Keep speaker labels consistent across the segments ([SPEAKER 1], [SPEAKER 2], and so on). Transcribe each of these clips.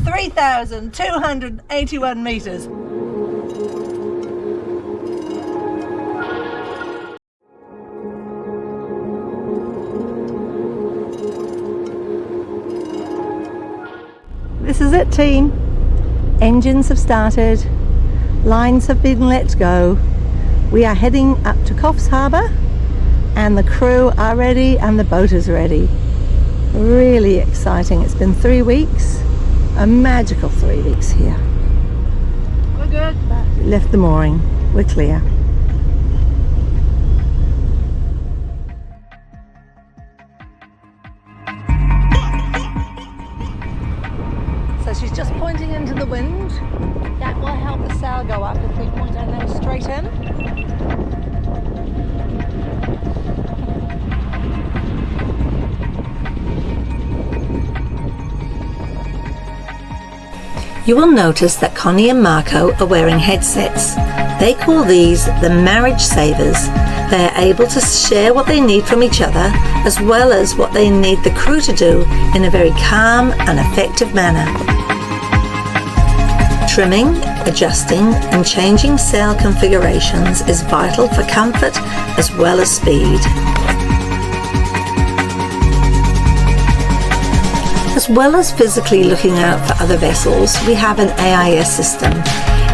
[SPEAKER 1] 3,281 metres. This is it, team. Engines have started, lines have been let go. We are heading up to Coffs Harbour and the crew are ready and the boat is ready. Really exciting. It's been 3 weeks, a magical 3 weeks here.
[SPEAKER 2] We're good.
[SPEAKER 1] But we left the mooring, we're clear. So she's just pointing into the wind. That will help the sail go up if we point our nose straight in.
[SPEAKER 3] You will notice that Connie and Marco are wearing headsets. They call these the marriage savers. They are able to share what they need from each other as well as what they need the crew to do in a very calm and effective manner. Trimming, adjusting and changing sail configurations is vital for comfort as well as speed. As well as physically looking out for other vessels, we have an AIS system.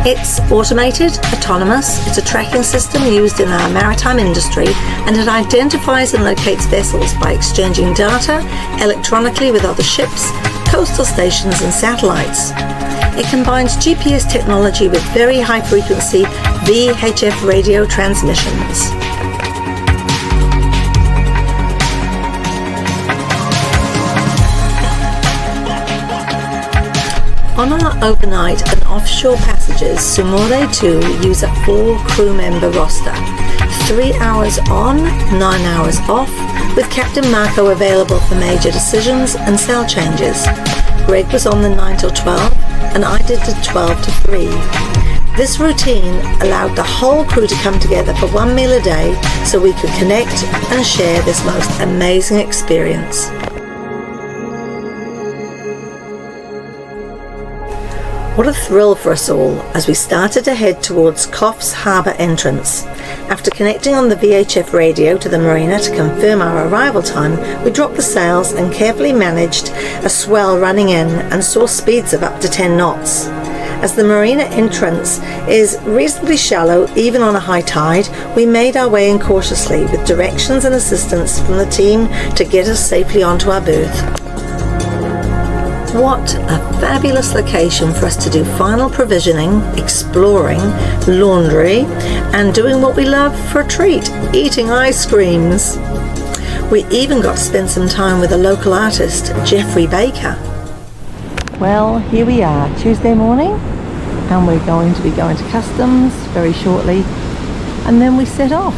[SPEAKER 3] It's automated, autonomous, it's a tracking system used in our maritime industry, and it identifies and locates vessels by exchanging data electronically with other ships, coastal stations and satellites. It combines GPS technology with very high frequency VHF radio transmissions. On our overnight and offshore passages, Sumore II use a 4 crew member roster. 3 hours on, 9 hours off, with Captain Marco available for major decisions and sail changes. Greg was on the 9 till 12 and I did the 12 to 3. This routine allowed the whole crew to come together for 1 meal a day so we could connect and share this most amazing experience. What a thrill for us all as we started to head towards Coffs Harbour entrance. After connecting on the VHF radio to the marina to confirm our arrival time, we dropped the sails and carefully managed a swell running in and saw speeds of up to 10 knots. As the marina entrance is reasonably shallow even on a high tide, we made our way in cautiously with directions and assistance from the team to get us safely onto our berth. What a fabulous location for us to do final provisioning, exploring, laundry, and doing what we love for a treat, eating ice creams. We even got to spend some time with a local artist, Jeffrey Baker.
[SPEAKER 1] Well, here we are, Tuesday morning, and we're going to be going to customs very shortly, and then we set off.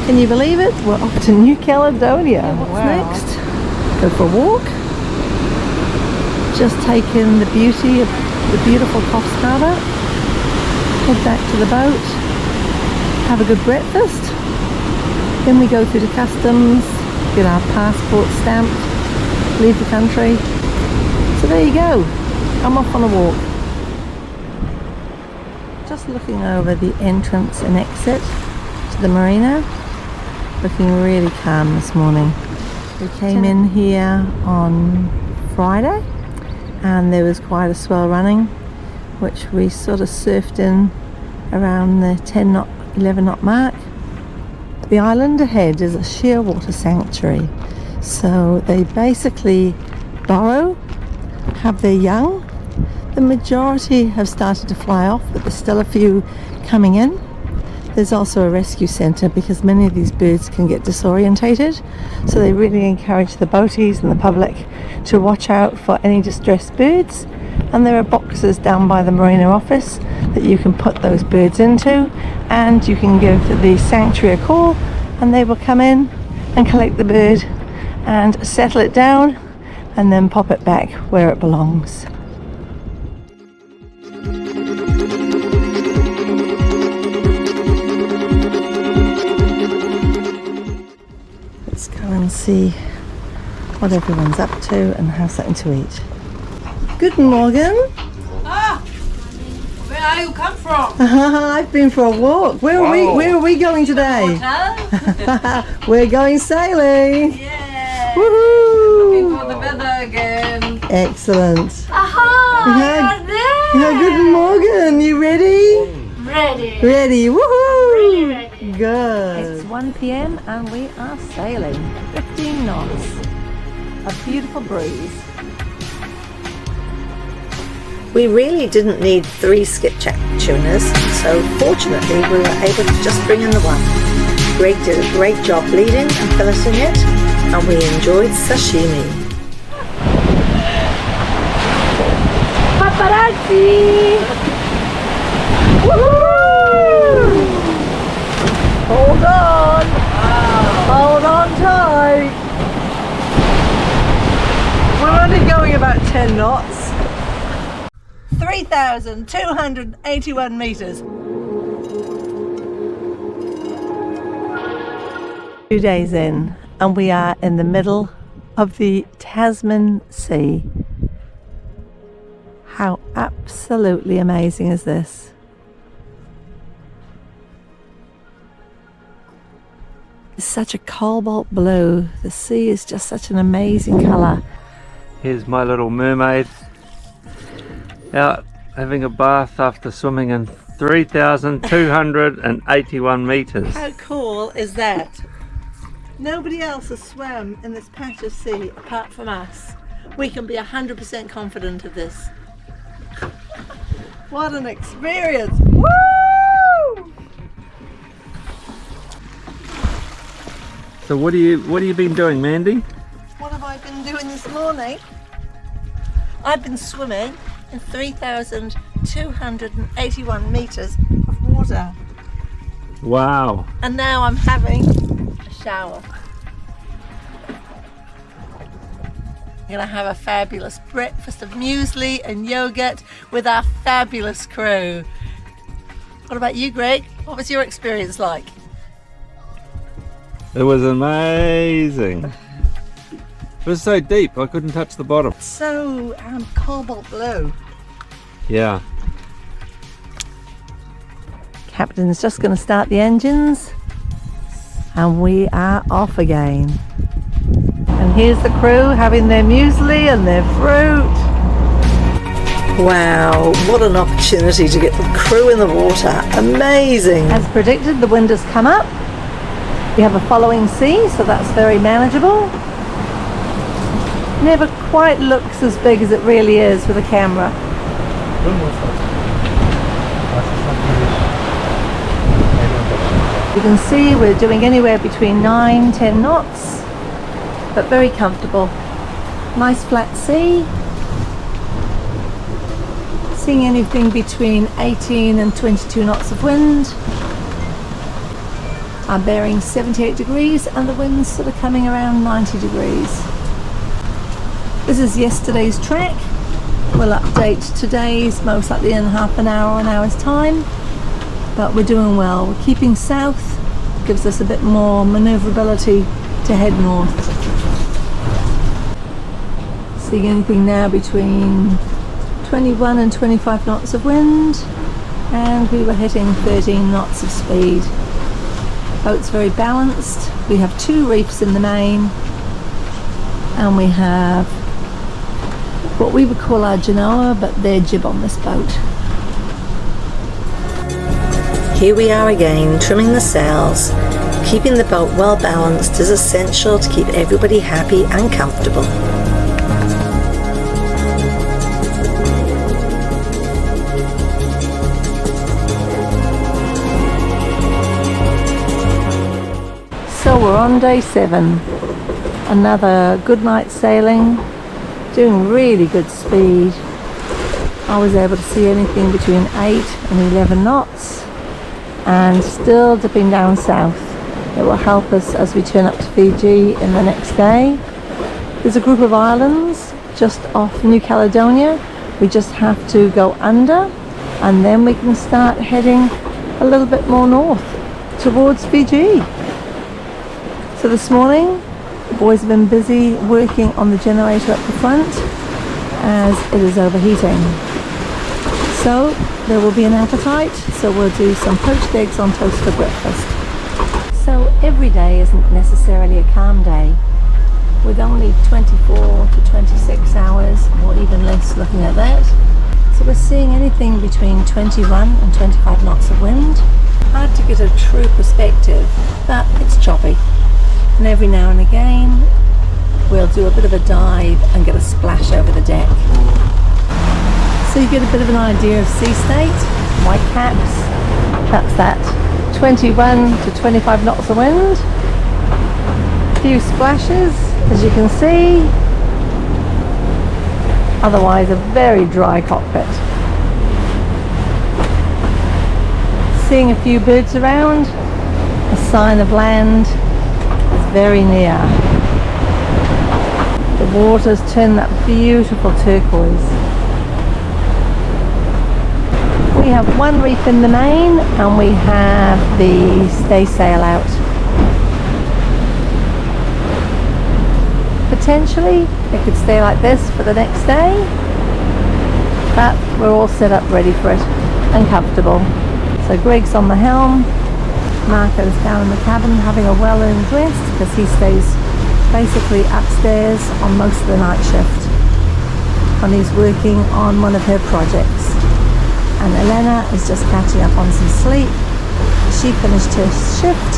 [SPEAKER 1] Can you believe it? We're off to New Caledonia. What's next? Go for a walk. Just taken the beauty of the beautiful Coffs Harbour, head back to the boat, have a good breakfast, then we go through the customs, get our passport stamped, leave the country. So there you go, I'm off on a walk. Just looking over the entrance and exit to the marina, looking really calm this morning. We came in here on Friday and there was quite a swell running, which we sort of surfed in around the 10 knot, 11 knot mark. The island ahead is a shearwater sanctuary, so they basically burrow, have their young. The majority have started to fly off, but there's still a few coming in. There's also a rescue centre because many of these birds can get disorientated, so they really encourage the boaties and the public to watch out for any distressed birds. And there are boxes down by the marina office that you can put those birds into, and you can give the sanctuary a call and they will come in and collect the bird and settle it down and then pop it back where it belongs. Let's go and see what everyone's up to and have something to eat. Good morning.
[SPEAKER 2] Where are you come from?
[SPEAKER 1] I've been for a walk. Where are we going today?
[SPEAKER 2] Hotel?
[SPEAKER 1] We're going sailing.
[SPEAKER 2] Yeah.
[SPEAKER 1] Woohoo!
[SPEAKER 2] Looking for the weather again.
[SPEAKER 1] Excellent.
[SPEAKER 2] Aha! You're there.
[SPEAKER 1] Good morning. You ready?
[SPEAKER 2] Ready.
[SPEAKER 1] Ready. Woohoo!
[SPEAKER 2] Really ready.
[SPEAKER 1] Good. It's 1 p.m. and we are sailing. 15 knots. A beautiful breeze.
[SPEAKER 3] We really didn't need 3 skipjack tuners, so fortunately we were able to just bring in the one. Greg did a great job leading and filleting it, and we enjoyed sashimi.
[SPEAKER 2] Paparazzi!
[SPEAKER 1] Woohoo! Hold on. Hold on tight. We're only going about 10 knots. 3,281 metres. 2 days in, and we are in the middle of the Tasman Sea. How absolutely amazing is this? It's such a cobalt blue. The sea is just such an amazing colour.
[SPEAKER 4] Here's my little mermaid out having a bath after swimming in 3,281 metres.
[SPEAKER 1] How cool is that? Nobody else has swam in this patch of sea apart from us. We can be 100% confident of this. What an experience! Woo!
[SPEAKER 4] So what have you been doing, Mandy?
[SPEAKER 1] What have I been doing this morning? I've been swimming in 3,281 metres of water.
[SPEAKER 4] Wow.
[SPEAKER 1] And now I'm having a shower. I'm going to have a fabulous breakfast of muesli and yogurt with our fabulous crew. What about you, Greg? What was your experience like?
[SPEAKER 4] It was amazing. It was so deep I couldn't touch the bottom.
[SPEAKER 1] So cobalt blue.
[SPEAKER 4] Yeah.
[SPEAKER 1] Captain's just going to start the engines and we are off again. And here's the crew having their muesli and their fruit.
[SPEAKER 3] Wow, what an opportunity to get the crew in the water. Amazing.
[SPEAKER 1] As predicted, the wind has come up. We have a following sea, so that's very manageable. Never quite looks as big as it really is with a camera. You can see we're doing anywhere between 9-10 knots, but very comfortable. Nice flat sea. Seeing anything between 18 and 22 knots of wind. Our bearing 78 degrees and the wind's sort of coming around 90 degrees. This is yesterday's track. We'll update today's most likely in half an hour or an hour's time, but we're doing well. We're keeping south, gives us a bit more manoeuvrability to head north. Seeing anything now between 21 and 25 knots of wind, and we were hitting 13 knots of speed. Boat's very balanced. We have 2 reefs in the main, and we have what we would call our genoa, but their jib on this boat.
[SPEAKER 3] Here we are again, trimming the sails. Keeping the boat well balanced is essential to keep everybody happy and comfortable.
[SPEAKER 1] So we're on day 7. Another good night's sailing, doing really good speed. I was able to see anything between 8 and 11 knots and still dipping down south. It will help us as we turn up to Fiji in the next day. There's a group of islands just off New Caledonia. We just have to go under and then we can start heading a little bit more north towards Fiji. So this morning the boys have been busy working on the generator up the front, as it is overheating. So there will be an appetite, so we'll do some poached eggs on toast for breakfast. So every day isn't necessarily a calm day. With only 24 to 26 hours, or even less looking at that. So we're seeing anything between 21 and 25 knots of wind. Hard to get a true perspective, but it's choppy. And every now and again, we'll do a bit of a dive and get a splash over the deck. So you get a bit of an idea of sea state, white caps, that's that. 21 to 25 knots of wind. A few splashes, as you can see. Otherwise a very dry cockpit. Seeing a few birds around, a sign of land is very near. The waters turn that beautiful turquoise. We have one reef in the main and we have the staysail out. Potentially it could stay like this for the next day, but we're all set up ready for it and comfortable. So Greg's on the helm, Marco's down in the cabin having a well-earned rest because he stays basically upstairs on most of the night shift and he's working on one of her projects. And Elena is just catching up on some sleep. She finished her shift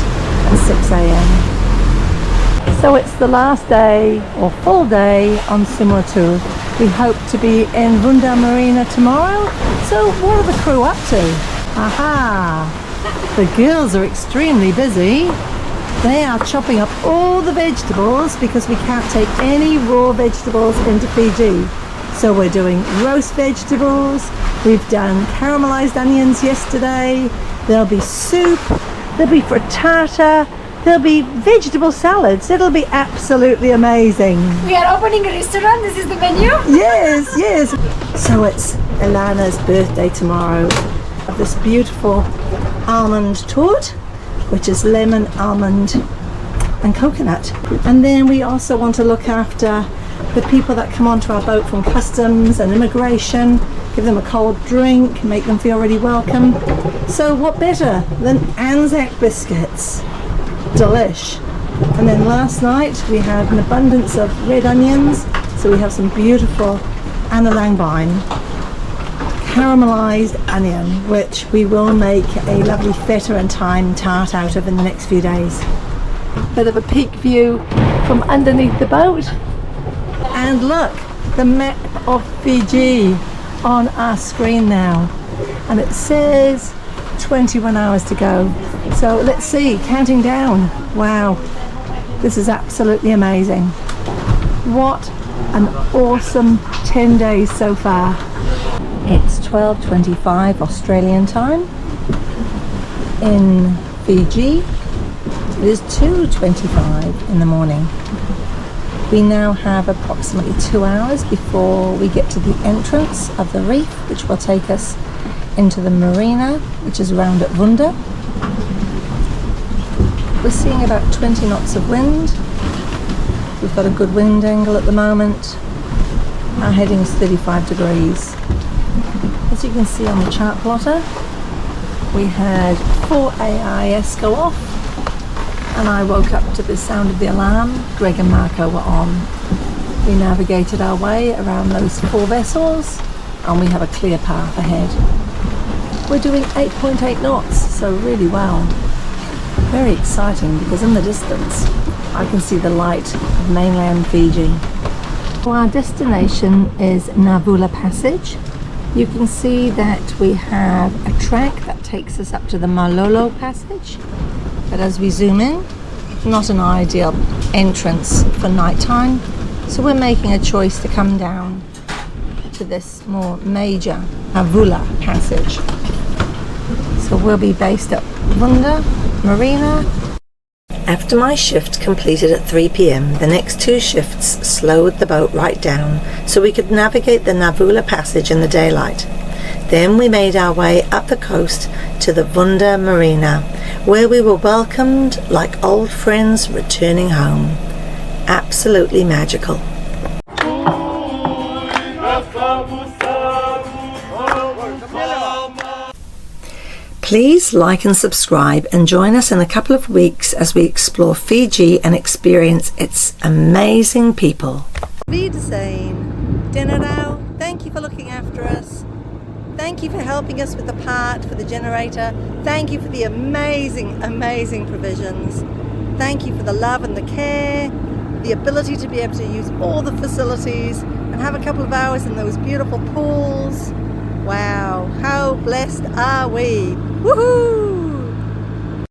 [SPEAKER 1] at 6 a.m. So it's the last day, or full day, on Sumore II. We hope to be in Vunda Marina tomorrow. So what are the crew up to? Aha! The girls are extremely busy. They are chopping up all the vegetables because we can't take any raw vegetables into Fiji. So we're doing roast vegetables. We've done caramelized onions yesterday. There'll be soup. There'll be frittata. There'll be vegetable salads. It'll be absolutely amazing.
[SPEAKER 2] We are opening a restaurant. This is the menu.
[SPEAKER 1] Yes, yes. So it's Ilana's birthday tomorrow. This beautiful almond torte, which is lemon, almond and coconut. And then we also want to look after the people that come onto our boat from customs and immigration, give them a cold drink, make them feel really welcome. So what better than Anzac biscuits? Delish. And then last night we had an abundance of red onions, so we have some beautiful Annalangbine caramelized onion, which we will make a lovely feta and thyme tart out of in the next few days. Bit of a peek view from underneath the boat. And look, the map of Fiji on our screen now. And it says 21 hours to go. So let's see, counting down. Wow, this is absolutely amazing. What an awesome 10 days so far. It's 12:25 Australian time in Fiji. It is 2:25 in the morning. We now have approximately 2 hours before we get to the entrance of the reef, which will take us into the marina, which is around at Vunda. We're seeing about 20 knots of wind. We've got a good wind angle at the moment. Our heading is 35 degrees. As you can see on the chart plotter, we had 4 AIS go off and I woke up to the sound of the alarm. Greg and Marco were on. We navigated our way around those 4 vessels and we have a clear path ahead. We're doing 8.8 knots, so really well. Very exciting because in the distance I can see the light of mainland Fiji. So our destination is Navula Passage. You can see that we have a track that takes us up to the Malolo Passage, but as we zoom in, not an ideal entrance for nighttime, so we're making a choice to come down to this more major Navula Passage. So we'll be based at Vunda Marina.
[SPEAKER 3] After my shift completed at 3 p.m, the next 2 shifts slowed the boat right down so we could navigate the Navula Passage in the daylight. Then we made our way up the coast to the Vunda Marina, where we were welcomed like old friends returning home. Absolutely magical. Please like and subscribe and join us in a couple of weeks as we explore Fiji and experience its amazing people. Wiedersehen. Dinner now. Thank you for looking after us. Thank you for helping us with the part for the generator. Thank you for the amazing, amazing provisions. Thank you for the love and the care, the ability to be able to use all the facilities and have a couple of hours in those beautiful pools. Wow, how blessed are we? Woohoo!